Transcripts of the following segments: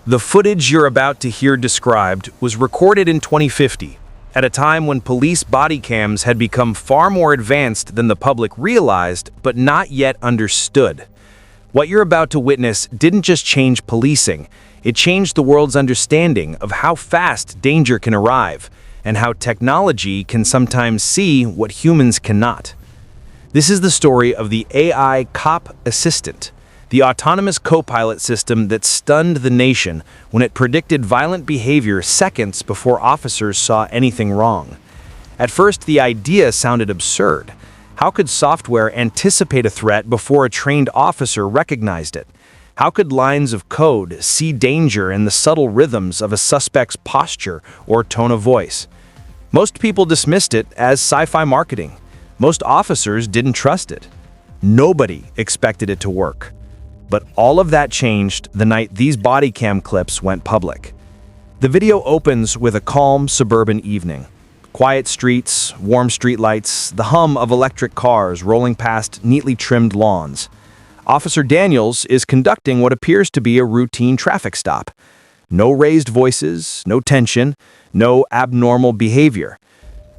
The footage you're about to hear described was recorded in 2050, at a time when police body cams had become far more advanced than the public realized, but not yet understood. What you're about to witness didn't just change policing, it changed the world's understanding of how fast danger can arrive, and how technology can sometimes see what humans cannot. This is the story of the AI cop assistant, the autonomous co-pilot system that stunned the nation when it predicted violent behavior seconds before officers saw anything wrong. At first, the idea sounded absurd. How could software anticipate a threat before a trained officer recognized it? How could lines of code see danger in the subtle rhythms of a suspect's posture or tone of voice? Most people dismissed it as sci-fi marketing. Most officers didn't trust it. Nobody expected it to work. But all of that changed the night these body cam clips went public. The video opens with a calm suburban evening. Quiet streets, warm streetlights, the hum of electric cars rolling past neatly trimmed lawns. Officer Daniels is conducting what appears to be a routine traffic stop. No raised voices, no tension, no abnormal behavior.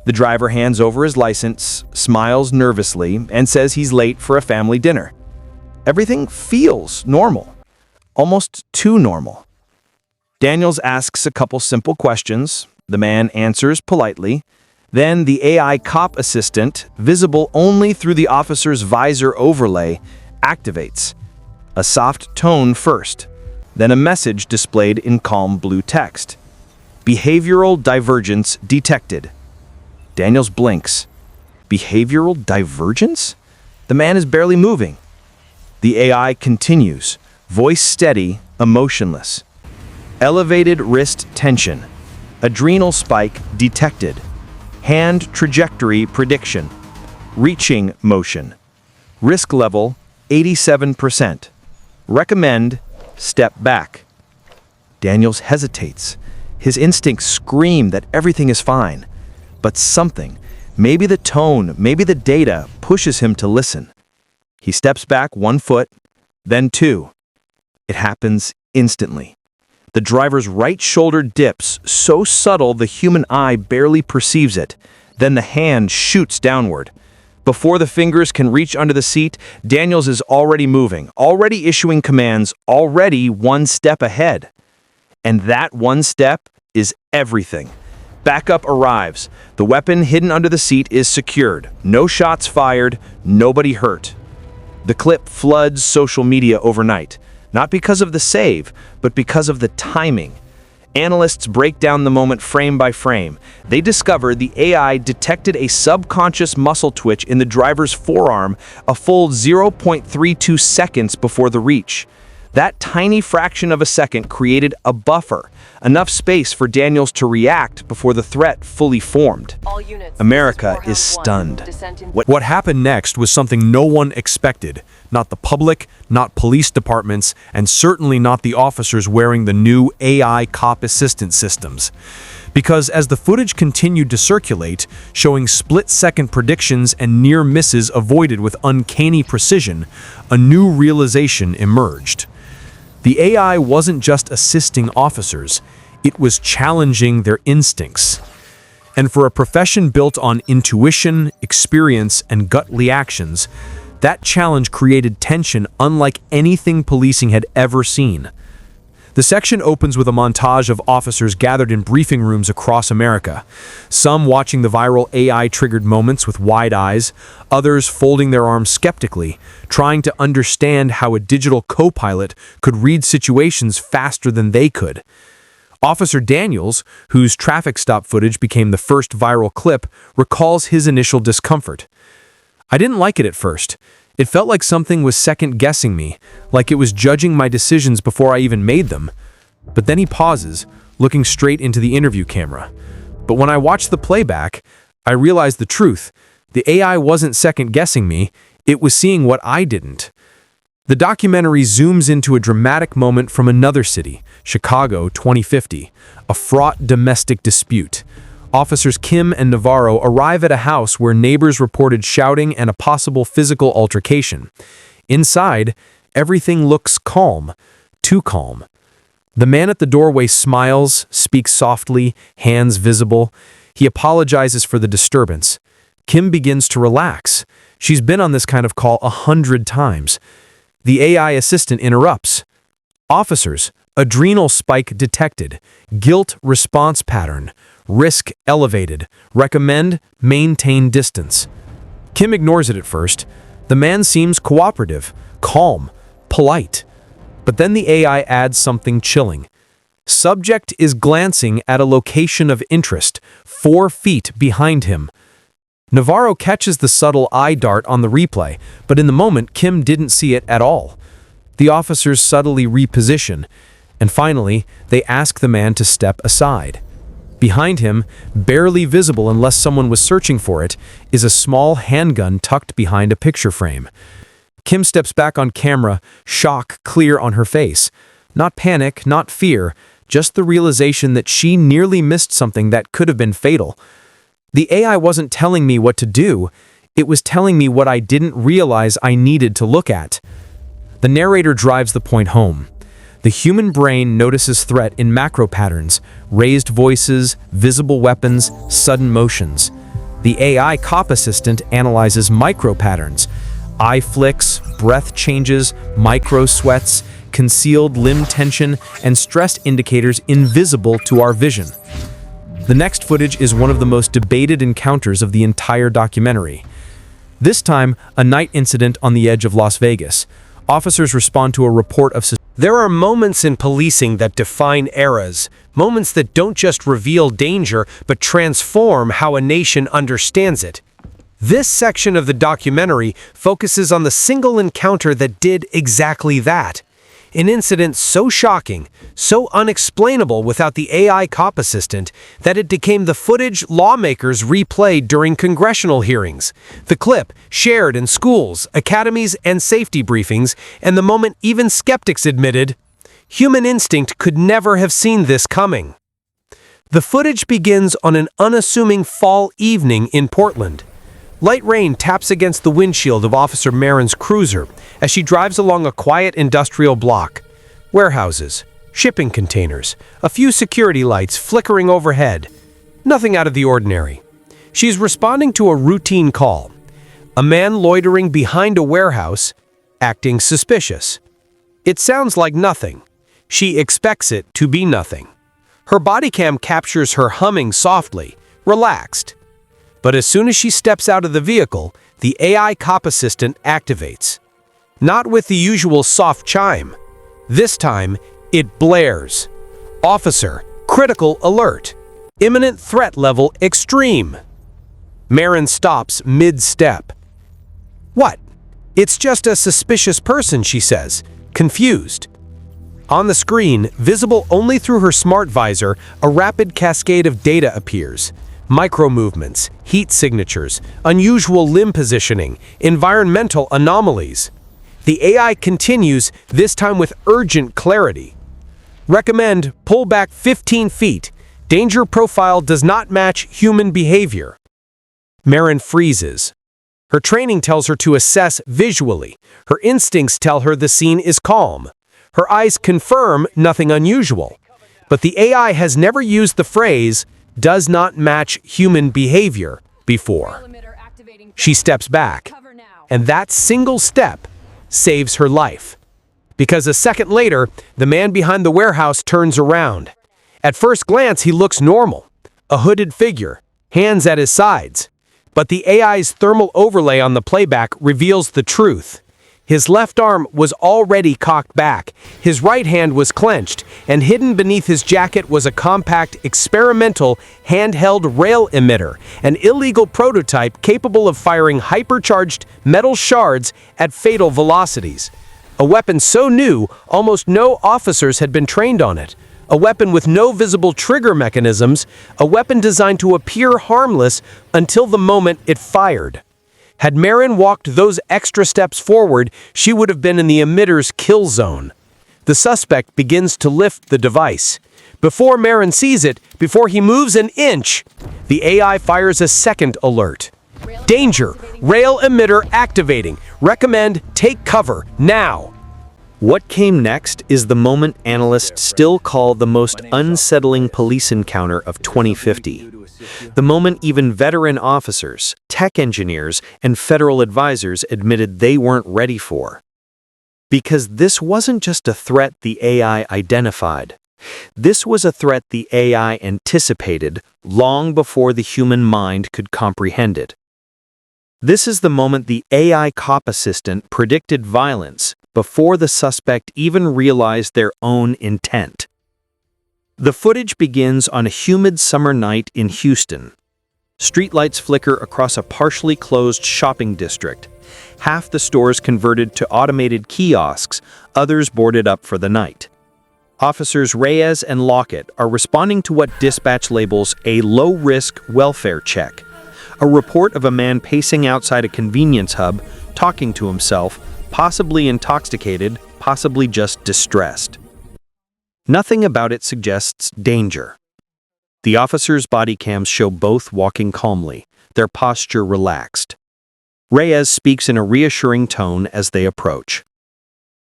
The driver hands over his license, smiles nervously, and says he's late for a family dinner. Everything feels normal, almost too normal. Daniels asks a couple simple questions. The man answers politely. Then the AI cop assistant, visible only through the officer's visor overlay, activates. A soft tone first, then a message displayed in calm blue text. Behavioral divergence detected. Daniels blinks. Behavioral divergence? The man is barely moving. The AI continues, voice steady, emotionless. Elevated wrist tension. Adrenal spike detected. Hand trajectory prediction. Reaching motion. Risk level 87%. Recommend step back. Daniels hesitates. His instincts scream that everything is fine. But something, maybe the tone, maybe the data, pushes him to listen. He steps back 1 foot, then 2. It happens instantly. The driver's right shoulder dips, so subtle the human eye barely perceives it. Then the hand shoots downward. Before the fingers can reach under the seat, Daniels is already moving, already issuing commands, already 1 step ahead. And that 1 step is everything. Backup arrives. The weapon hidden under the seat is secured. No shots fired, nobody hurt. The clip floods social media overnight, not because of the save, but because of the timing. Analysts break down the moment frame by frame. They discover the AI detected a subconscious muscle twitch in the driver's forearm a full 0.32 seconds before the reach. That tiny fraction of a second created a buffer, enough space for Daniels to react before the threat fully formed. America is stunned. What happened next was something no one expected. Not the public, not police departments, and certainly not the officers wearing the new AI cop assistant systems. Because as the footage continued to circulate, showing split-second predictions and near misses avoided with uncanny precision, a new realization emerged. The AI wasn't just assisting officers, it was challenging their instincts. And for a profession built on intuition, experience, and gut reactions, that challenge created tension unlike anything policing had ever seen. The section opens with a montage of officers gathered in briefing rooms across America, some watching the viral AI-triggered moments with wide eyes, others folding their arms skeptically, trying to understand how a digital co-pilot could read situations faster than they could. Officer Daniels, whose traffic stop footage became the first viral clip, recalls his initial discomfort. "I didn't like it at first. It felt like something was second-guessing me, like it was judging my decisions before I even made them." But then he pauses, looking straight into the interview camera. "But when I watched the playback, I realized the truth. The AI wasn't second-guessing me, it was seeing what I didn't." The documentary zooms into a dramatic moment from another city, Chicago, 2050, a fraught domestic dispute. Officers Kim and Navarro arrive at a house where neighbors reported shouting and a possible physical altercation. Inside, everything looks calm, too calm. The man at the doorway smiles, speaks softly, hands visible. He apologizes for the disturbance. Kim begins to relax. She's been on this kind of call 100 times. The AI assistant interrupts. Officers, adrenal spike detected. Guilt response pattern. Risk elevated. Recommend maintain distance. Kim ignores it at first. The man seems cooperative, calm, polite. But then the AI adds something chilling. Subject is glancing at a location of interest, 4 feet behind him. Navarro catches the subtle eye dart on the replay, but in the moment, Kim didn't see it at all. The officers subtly reposition, and finally, they ask the man to step aside. Behind him, barely visible unless someone was searching for it, is a small handgun tucked behind a picture frame. Kim steps back on camera, shock clear on her face. Not panic, not fear, just the realization that she nearly missed something that could have been fatal. The AI wasn't telling me what to do, it was telling me what I didn't realize I needed to look at. The narrator drives the point home. The human brain notices threat in macro patterns, raised voices, visible weapons, sudden motions. The AI cop assistant analyzes micro patterns, eye flicks, breath changes, micro sweats, concealed limb tension, and stress indicators invisible to our vision. The next footage is one of the most debated encounters of the entire documentary. This time, a night incident on the edge of Las Vegas. Officers respond to a report of There are moments in policing that define eras, moments that don't just reveal danger, but transform how a nation understands it. This section of the documentary focuses on the single encounter that did exactly that. An incident so shocking, so unexplainable without the AI cop assistant, that it became the footage lawmakers replayed during congressional hearings, the clip shared in schools, academies, and safety briefings, and the moment even skeptics admitted, human instinct could never have seen this coming. The footage begins on an unassuming fall evening in Portland. Light rain taps against the windshield of Officer Marin's cruiser as she drives along a quiet industrial block. Warehouses, shipping containers, a few security lights flickering overhead. Nothing out of the ordinary. She's responding to a routine call. A man loitering behind a warehouse, acting suspicious. It sounds like nothing. She expects it to be nothing. Her body cam captures her humming softly, relaxed. But as soon as she steps out of the vehicle, the AI cop assistant activates. Not with the usual soft chime. This time, it blares. Officer, critical alert. Imminent threat level extreme. Marin stops mid-step. What? It's just a suspicious person, she says, confused. On the screen, visible only through her smart visor, a rapid cascade of data appears. Micro-movements, heat signatures, unusual limb positioning, environmental anomalies. The AI continues, this time with urgent clarity. Recommend pull back 15 feet. Danger profile does not match human behavior. Marin freezes. Her training tells her to assess visually. Her instincts tell her the scene is calm. Her eyes confirm nothing unusual. But the AI has never used the phrase, does not match human behavior, before. She steps back, and that single step saves her life. Because a second later, the man behind the warehouse turns around. At first glance, he looks normal, a hooded figure, hands at his sides. But the AI's thermal overlay on the playback reveals the truth. His left arm was already cocked back, his right hand was clenched, and hidden beneath his jacket was a compact, experimental, handheld rail emitter, an illegal prototype capable of firing hypercharged metal shards at fatal velocities. A weapon so new, almost no officers had been trained on it. A weapon with no visible trigger mechanisms, a weapon designed to appear harmless until the moment it fired. Had Marin walked those extra steps forward, she would have been in the emitter's kill zone. The suspect begins to lift the device. Before Marin sees it, before he moves an inch, the AI fires a second alert. Danger! Rail emitter activating. Recommend take cover now. What came next is the moment analysts still call the most unsettling police encounter of 2050. The moment even veteran officers, tech engineers, and federal advisors admitted they weren't ready for. Because this wasn't just a threat the AI identified. This was a threat the AI anticipated long before the human mind could comprehend it. This is the moment the AI cop assistant predicted violence before the suspect even realized their own intent. The footage begins on a humid summer night in Houston. Streetlights flicker across a partially closed shopping district. Half the stores converted to automated kiosks, others boarded up for the night. Officers Reyes and Lockett are responding to what dispatch labels a low-risk welfare check, a report of a man pacing outside a convenience hub, talking to himself, possibly intoxicated, possibly just distressed. Nothing about it suggests danger. The officers' body cams show both walking calmly, their posture relaxed. Reyes speaks in a reassuring tone as they approach.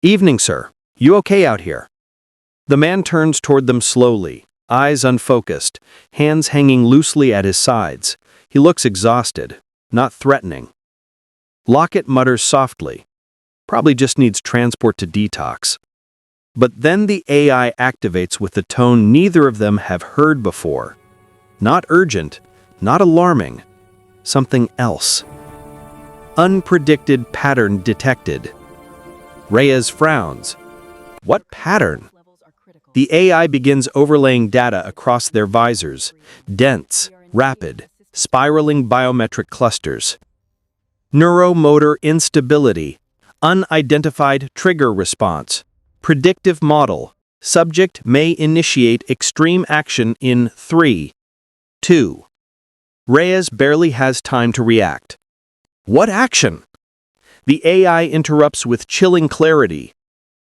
"Evening, sir. You okay out here?" The man turns toward them slowly, eyes unfocused, hands hanging loosely at his sides. He looks exhausted, not threatening. Lockett mutters softly, "Probably just needs transport to detox." But then the AI activates with the tone neither of them have heard before. Not urgent, not alarming, something else. Unpredicted pattern detected. Reyes frowns. What pattern? The AI begins overlaying data across their visors, dense, rapid, spiraling biometric clusters. Neuromotor instability, unidentified trigger response, predictive model, subject may initiate extreme action in 3, 2. Reyes barely has time to react. What action? The AI interrupts with chilling clarity.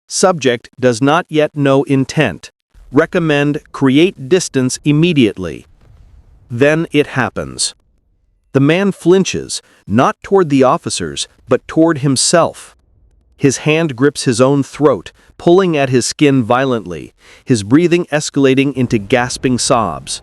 Subject does not yet know intent. Recommend create distance immediately. Then it happens. The man flinches, not toward the officers, but toward himself. His hand grips his own throat, pulling at his skin violently, his breathing escalating into gasping sobs.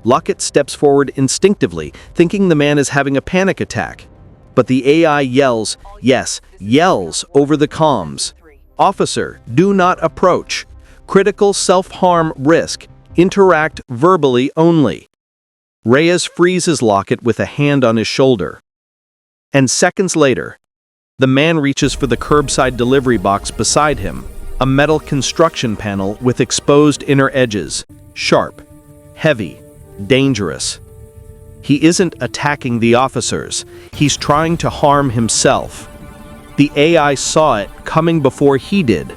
Lockett steps forward instinctively, thinking the man is having a panic attack. But the AI yells, yes, yells over the comms. "Officer, do not approach. Critical self-harm risk. Interact verbally only." Reyes freezes Lockett with a hand on his shoulder. And seconds later, the man reaches for the curbside delivery box beside him, a metal construction panel with exposed inner edges, sharp, heavy, dangerous. He isn't attacking the officers. He's trying to harm himself. The AI saw it coming before he did.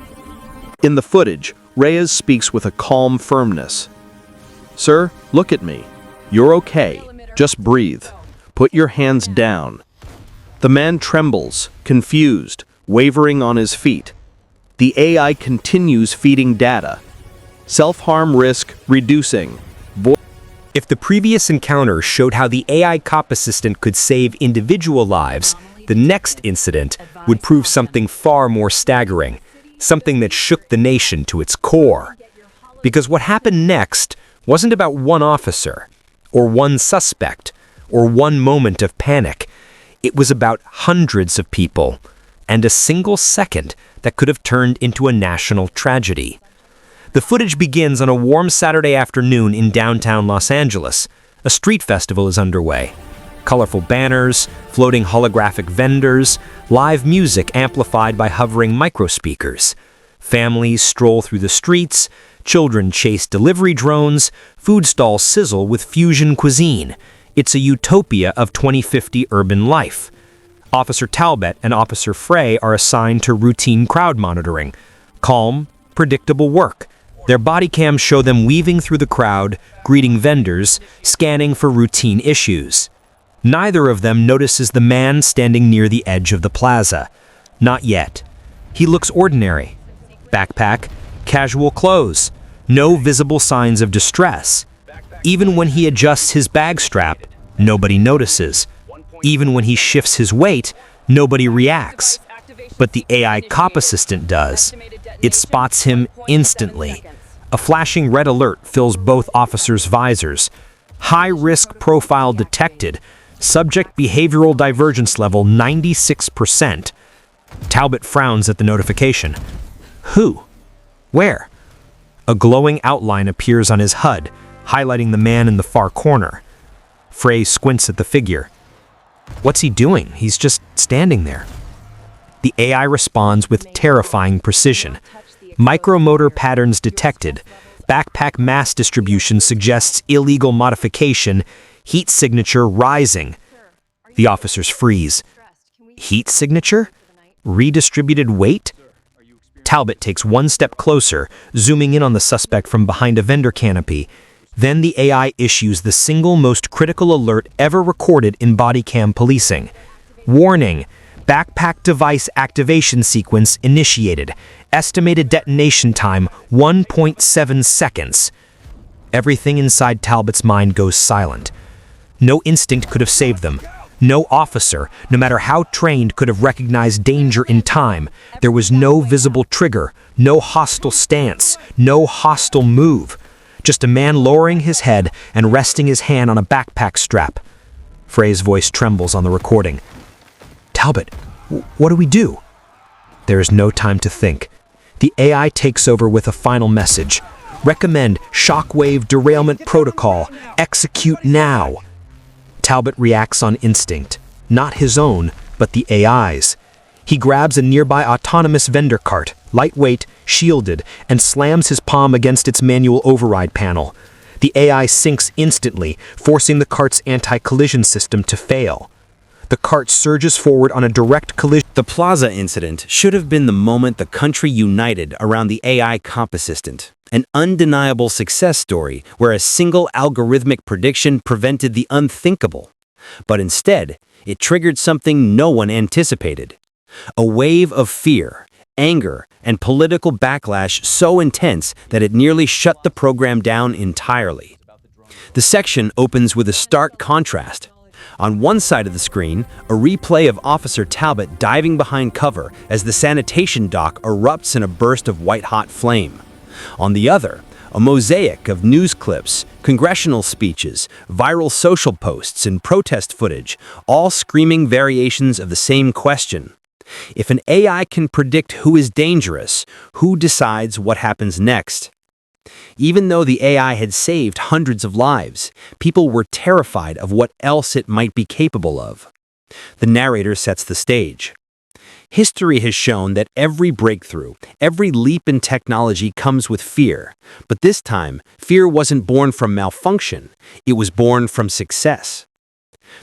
In the footage, Reyes speaks with a calm firmness. "Sir, look at me. You're okay. Just breathe. Put your hands down." The man trembles, confused, wavering on his feet. The AI continues feeding data. Self-harm risk reducing. If the previous encounter showed how the AI cop assistant could save individual lives, the next incident would prove something far more staggering, something that shook the nation to its core. Because what happened next wasn't about one officer, or one suspect, or one moment of panic. It was about hundreds of people, and a single second that could have turned into a national tragedy. The footage begins on a warm Saturday afternoon in downtown Los Angeles. A street festival is underway. Colorful banners, floating holographic vendors, live music amplified by hovering microspeakers. Families stroll through the streets, children chase delivery drones, food stalls sizzle with fusion cuisine. It's a utopia of 2050 urban life. Officer Talbot and Officer Frey are assigned to routine crowd monitoring. Calm, predictable work. Their body cams show them weaving through the crowd, greeting vendors, scanning for routine issues. Neither of them notices the man standing near the edge of the plaza. Not yet. He looks ordinary. Backpack, casual clothes, no visible signs of distress. Even when he adjusts his bag strap, nobody notices. Even when he shifts his weight, nobody reacts. But the AI cop assistant does. It spots him instantly. A flashing red alert fills both officers' visors. High-risk profile detected. Subject behavioral divergence level 96%. Talbot frowns at the notification. Who? Where? A glowing outline appears on his HUD, highlighting the man in the far corner. Frey squints at the figure. What's he doing? He's just standing there. The AI responds with terrifying precision. Micromotor patterns detected. Backpack mass distribution suggests illegal modification. Heat signature rising. The officers freeze. Heat signature? Redistributed weight? Talbot takes one step closer, zooming in on the suspect from behind a vendor canopy. Then the AI issues the single most critical alert ever recorded in bodycam policing. Warning: backpack device activation sequence initiated. Estimated detonation time 1.7 seconds. Everything inside Talbot's mind goes silent. No instinct could have saved them. No officer, no matter how trained, could have recognized danger in time. There was no visible trigger, no hostile stance, no hostile move. Just a man lowering his head and resting his hand on a backpack strap. Frey's voice trembles on the recording. Talbot, what do we do? There is no time to think. The AI takes over with a final message. Recommend shockwave derailment protocol. Execute now. Talbot reacts on instinct, not his own, but the AI's. He grabs a nearby autonomous vendor cart, lightweight, shielded, and slams his palm against its manual override panel. The AI sinks instantly, forcing the cart's anti-collision system to fail. The cart surges forward on a direct collision. The Plaza incident should have been the moment the country united around the AI cop assistant. An undeniable success story where a single algorithmic prediction prevented the unthinkable. But instead, it triggered something no one anticipated. A wave of fear, anger, and political backlash so intense that it nearly shut the program down entirely. The section opens with a stark contrast. On one side of the screen, a replay of Officer Talbot diving behind cover as the sanitation dock erupts in a burst of white-hot flame. On the other, a mosaic of news clips, congressional speeches, viral social posts, and protest footage, all screaming variations of the same question. If an AI can predict who is dangerous, who decides what happens next? Even though the AI had saved hundreds of lives, people were terrified of what else it might be capable of. The narrator sets the stage. History has shown that every breakthrough, every leap in technology comes with fear. But this time, fear wasn't born from malfunction. It was born from success.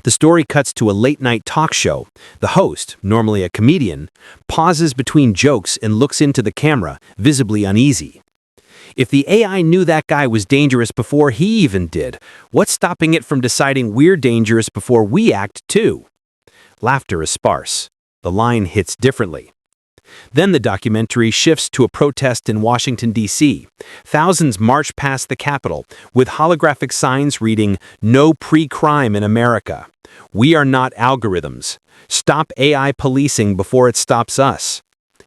The story cuts to a late-night talk show. The host, normally a comedian, pauses between jokes and looks into the camera, visibly uneasy. If the AI knew that guy was dangerous before he even did, what's stopping it from deciding we're dangerous before we act too? Laughter is sparse. The line hits differently. Then the documentary shifts to a protest in Washington, D.C. Thousands march past the Capitol with holographic signs reading, "No pre-crime in America. We are not algorithms. Stop AI policing before it stops us."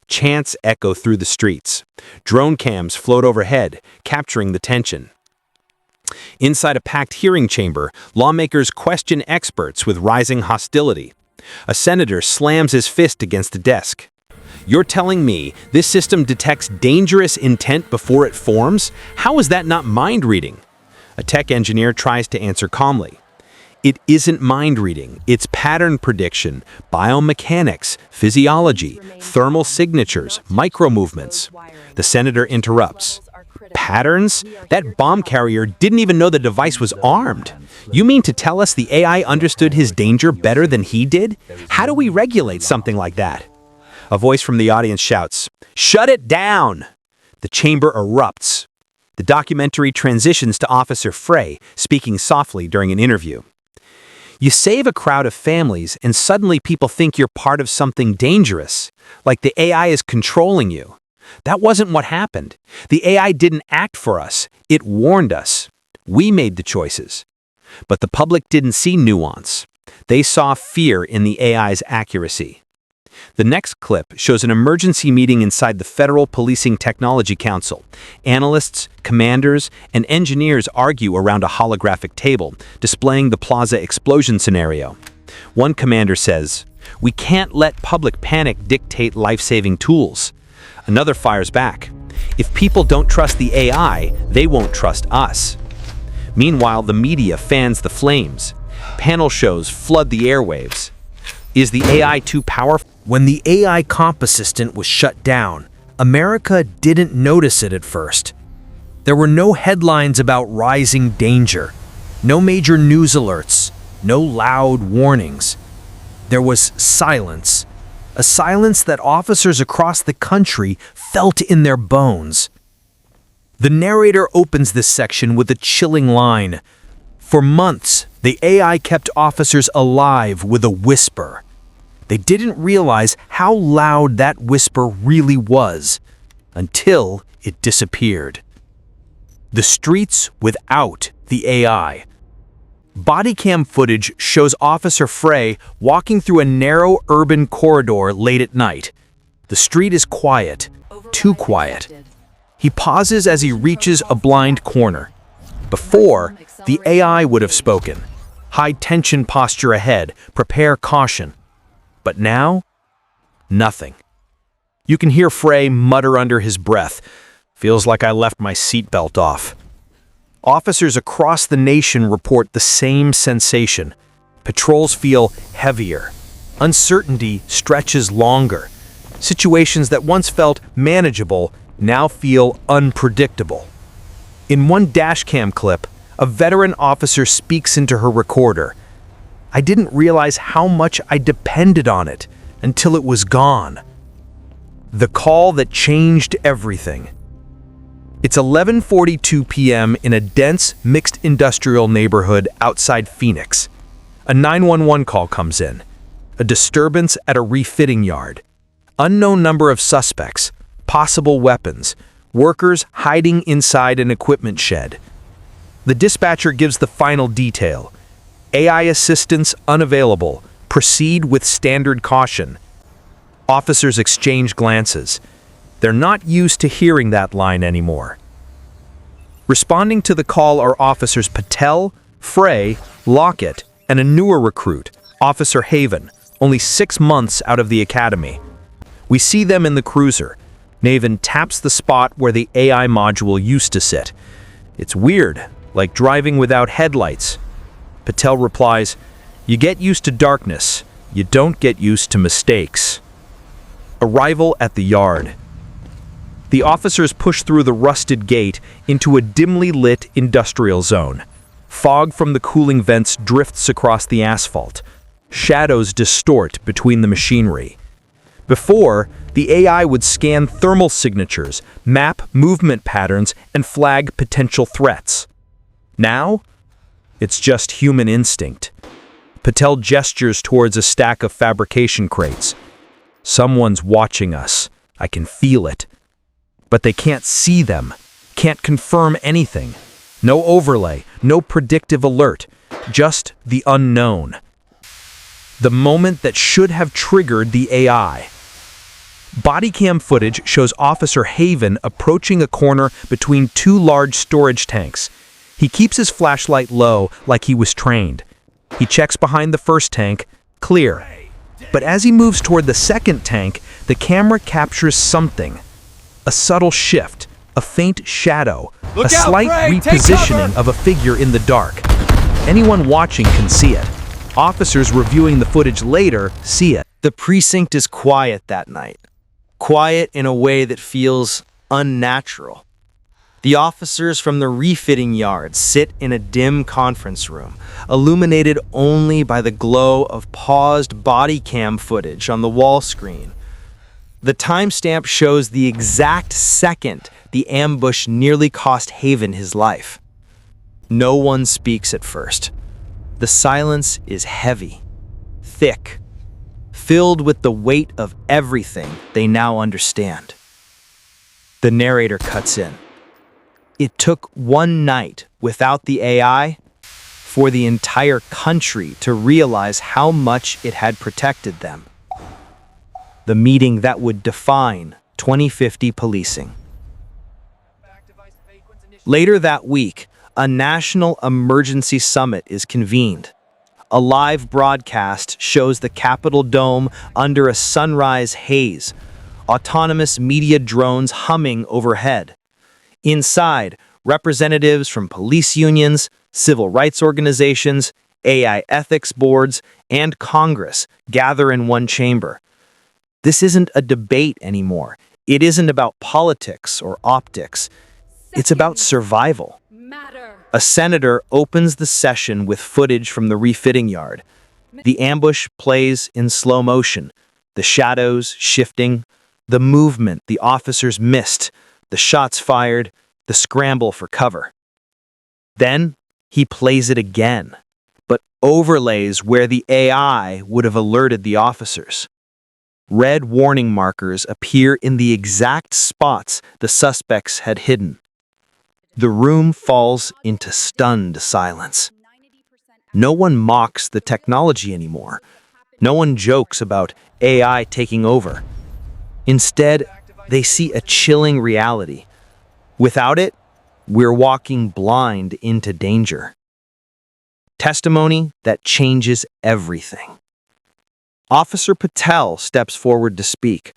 Chants echo through the streets. Drone cams float overhead, capturing the tension. Inside a packed hearing chamber, lawmakers question experts with rising hostility. A senator slams his fist against the desk. "You're telling me this system detects dangerous intent before it forms? How is that not mind reading?" A tech engineer tries to answer calmly. It isn't mind reading, it's pattern prediction, biomechanics, physiology, thermal signatures, micromovements. The senator interrupts. Patterns? That bomb carrier didn't even know the device was armed. You mean to tell us the AI understood his danger better than he did? How do we regulate something like that? A voice from the audience shouts, "Shut it down!" The chamber erupts. The documentary transitions to Officer Frey, speaking softly during an interview. You save a crowd of families and suddenly people think you're part of something dangerous, like the AI is controlling you. That wasn't what happened. The AI didn't act for us. It warned us. We made the choices. But the public didn't see nuance. They saw fear in the AI's accuracy. The next clip shows an emergency meeting inside the Federal Policing Technology Council. Analysts, commanders, and engineers argue around a holographic table, displaying the plaza explosion scenario. One commander says, "We can't let public panic dictate life-saving tools." Another fires back, "If people don't trust the AI, they won't trust us." Meanwhile, the media fans the flames. Panel shows flood the airwaves. Is the AI too powerful? When the AI comp assistant was shut down, America didn't notice it at first. There were no headlines about rising danger, no major news alerts, no loud warnings. There was silence, a silence that officers across the country felt in their bones. The narrator opens this section with a chilling line. For months, the AI kept officers alive with a whisper. They didn't realize how loud that whisper really was until it disappeared. The streets without the AI. Bodycam footage shows Officer Frey walking through a narrow urban corridor late at night. The street is quiet, too quiet. He pauses as he reaches a blind corner. Before, the AI would have spoken. High tension posture ahead, prepare caution. But now, nothing. You can hear Frey mutter under his breath. Feels like I left my seatbelt off. Officers across the nation report the same sensation. Patrols feel heavier. Uncertainty stretches longer. Situations that once felt manageable now feel unpredictable. In one dashcam clip, a veteran officer speaks into her recorder. "I didn't realize how much I depended on it until it was gone." The call that changed everything. It's 11:42 p.m. in a dense, mixed industrial neighborhood outside Phoenix. A 911 call comes in. A disturbance at a refitting yard. Unknown number of suspects, possible weapons, workers hiding inside an equipment shed. The dispatcher gives the final detail. AI assistance unavailable. Proceed with standard caution. Officers exchange glances. They're not used to hearing that line anymore. Responding to the call are Officers Patel, Frey, Lockett, and a newer recruit, Officer Haven, only 6 months out of the academy. We see them in the cruiser. Naven taps the spot where the AI module used to sit. It's weird, like driving without headlights. Patel replies, "You get used to darkness. You don't get used to mistakes." Arrival at the yard. The officers push through the rusted gate into a dimly lit industrial zone. Fog from the cooling vents drifts across the asphalt. Shadows distort between the machinery. Before, the AI would scan thermal signatures, map movement patterns, and flag potential threats. Now, it's just human instinct. Patel gestures towards a stack of fabrication crates. "Someone's watching us. I can feel it." But they can't see them, can't confirm anything. No overlay, no predictive alert, just the unknown. The moment that should have triggered the AI. Bodycam footage shows Officer Haven approaching a corner between 2 large storage tanks. He keeps his flashlight low like he was trained. He checks behind the first tank, clear. But as he moves toward the second tank, the camera captures something. A subtle shift, a faint shadow, a slight repositioning of a figure in the dark. Anyone watching can see it. Officers reviewing the footage later see it. The precinct is quiet that night. Quiet in a way that feels unnatural. The officers from the refitting yard sit in a dim conference room, illuminated only by the glow of paused body cam footage on the wall screen. The timestamp shows the exact second the ambush nearly cost Haven his life. No one speaks at first. The silence is heavy, thick, filled with the weight of everything they now understand. The narrator cuts in. It took one night without the AI for the entire country to realize how much it had protected them. the meeting that would define 2050 policing. Later that week, a national emergency summit is convened. A live broadcast shows the Capitol dome under a sunrise haze, autonomous media drones humming overhead. Inside, representatives from police unions, civil rights organizations, AI ethics boards, and Congress gather in one chamber. This isn't a debate anymore. It isn't about politics or optics. It's about survival. A senator opens the session with footage from the refitting yard. The ambush plays in slow motion, the shadows shifting, the movement the officers missed, the shots fired, the scramble for cover. Then he plays it again, but overlays where the AI would have alerted the officers. Red warning markers appear in the exact spots the suspects had hidden. The room falls into stunned silence. No one mocks the technology anymore. No one jokes about AI taking over. Instead, they see a chilling reality. Without it, we're walking blind into danger. Testimony that changes everything. Officer Patel steps forward to speak.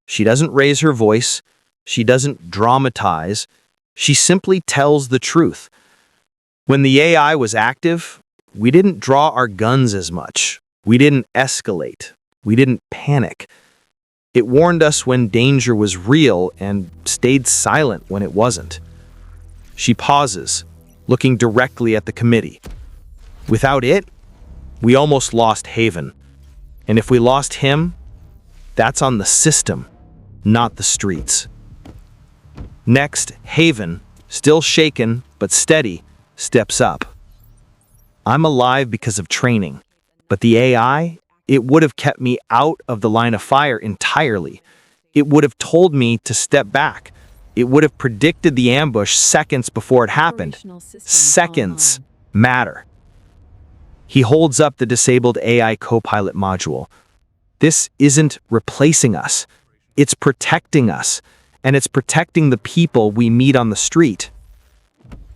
She doesn't raise her voice. She doesn't dramatize. She simply tells the truth. When the AI was active, we didn't draw our guns as much. We didn't escalate. We didn't panic. It warned us when danger was real and stayed silent when it wasn't. She pauses, looking directly at the committee. Without it, we almost lost Haven. And if we lost him, that's on the system, not the streets. Next, Haven, still shaken but steady, steps up. I'm alive because of training, but the AI, it would have kept me out of the line of fire entirely. It would have told me to step back. It would have predicted the ambush seconds before it happened. Seconds matter. He holds up the disabled AI co-pilot module. This isn't replacing us. It's protecting us. And it's protecting the people we meet on the street.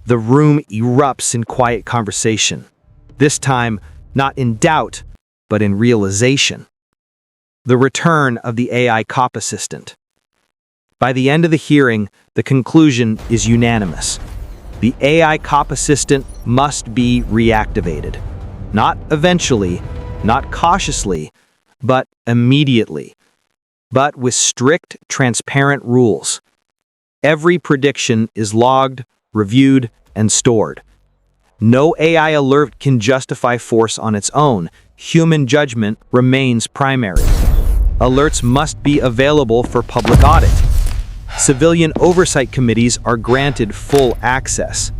The room erupts in quiet conversation. This time, not in doubt, but in realization. The return of the AI cop assistant. By the end of the hearing, the conclusion is unanimous. The AI cop assistant must be reactivated. Not eventually, not cautiously, but immediately. But with strict, transparent rules. Every prediction is logged, reviewed, and stored. No AI alert can justify force on its own. Human judgment remains primary. Alerts must be available for public audit. Civilian oversight committees are granted full access.